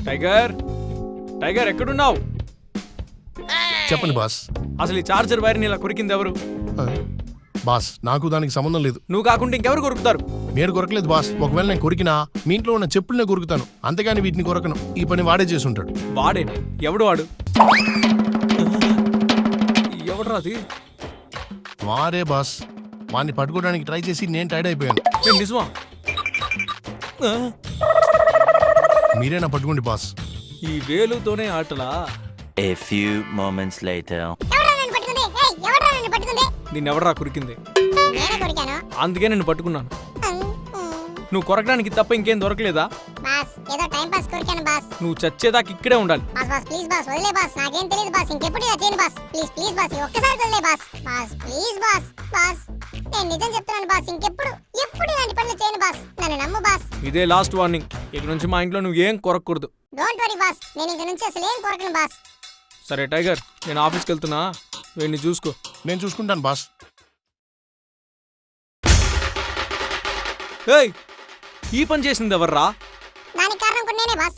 Tiger tiger ఎక్కడున్నావు? చెప్పండి boss. అసలు ఈ చార్జర్ వైర్ని ఇలా కొరికింది ఎవరు? బాస్ నాకు దానికి సంబంధం లేదు. నువ్వు కాకుండా ఇంకెవరు కొరుకుతారు? నేను కొరకలేదు బాస్. ఒకవేళ నేను కొరికినా మీ ఇంట్లో ఉన్న చెప్పులనే కొరుకుతాను, అంతేగాని వీటిని కొరకను. ఈ పని వాడే చేసి ఉంటాడు. వాడేనా? ఎవడు వాడు? ఎవడు రాది? వారే బాస్. వాడిని పట్టుకోవడానికి ట్రై చేసి నేను టైర్డ్ అయిపోయాను. నిజమా? మీరేనా పట్టుకోండి బాస్. ఈ వేలుతోనే ఆటలా? A few moments later. నిన్నెవడరా కొరికింది? అందుకే నిన్ను పట్టుకున్నాను. నువ్వు కొరకడానికి తప్ప ఇంకేం దొరకలేదా? నువ్వు చచ్చేదాకా ఇక్కడే ఉండాలి. ఇదే లాస్ట్ వార్నింగ్. ఇక నుంచి మా ఇంట్లో నువ్వు ఏం కొరకూడదు. సరే టైగర్, నేను ఆఫీస్కి వెళ్తున్నా, వీడిని చూసుకో. నేను చూసుకుంటాను బాస్. ఏయ్, ఈ పని చేసింది ఎవర్రా? దానికి కారణం కూడా నేనే బాస్.